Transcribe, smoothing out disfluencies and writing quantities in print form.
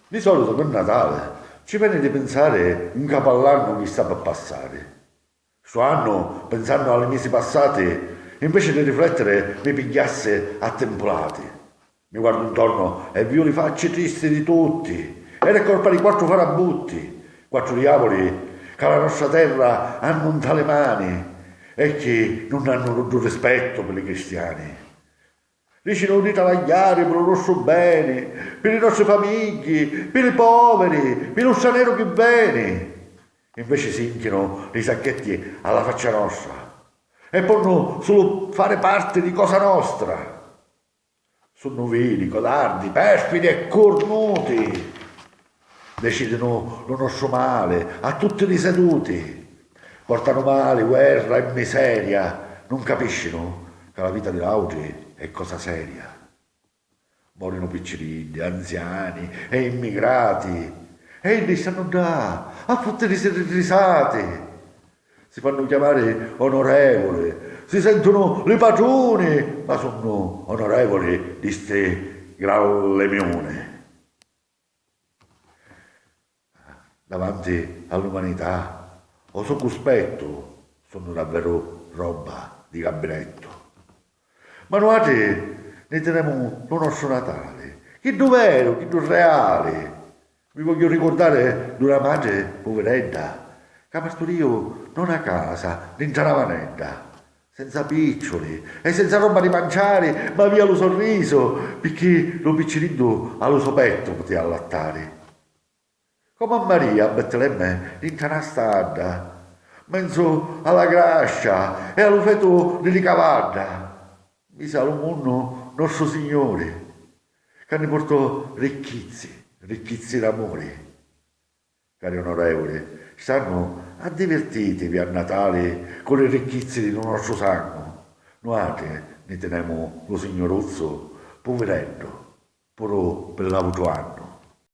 Di solito per Natale ci viene di pensare un capo all'anno che sta per passare. Sto anno, pensando alle mesi passati, invece di riflettere, mi pigliasse attemplati. Mi guardo intorno e vedo le facce tristi di tutti. Ed è colpa di quattro farabutti, quattro diavoli che alla nostra terra hanno un tale mani e che non hanno rispetto per i cristiani. Dicono di tagliare per il nostro bene, per i nostri famigli, per i poveri, per lo straniero che viene. Invece si inchiano i sacchetti alla faccia nostra e possono solo fare parte di cosa nostra. Sono vili, codardi, perfidi e cornuti. Decidono lo nostro male a tutti i seduti. Portano male, guerra e miseria. Non capiscono che la vita di Lautri è cosa seria. Muoiono piccirilli, anziani e immigrati. E li stanno là, a fottere risate. Si fanno chiamare onorevole, si sentono le padrone, ma sono onorevoli di ste gran lemione. Davanti all'umanità, o so cospetto, sono davvero roba di gabinetto. Ma noi ne teniamo lo nostro Natale, che dov'ero, che non reale. Vi voglio ricordare di una madre poveretta che partoriò non a casa, dentro la vanetta, senza piccioli e senza roba di mangiare, ma via lo sorriso, perché lo piccirillo allo suo petto poteva allattare. Come a Maria a Betlemme, dentro una stalla, mezzo alla grascia e allo feto di cavalla, mi sa lo mondo nostro Signore, che ne portò ricchizzi d'amore. Cari onorevoli, stanno a divertitevi a Natale con le ricchezze del nostro sangue. Noi ne teniamo lo signorozzo, poveretto, però per l'altro anno.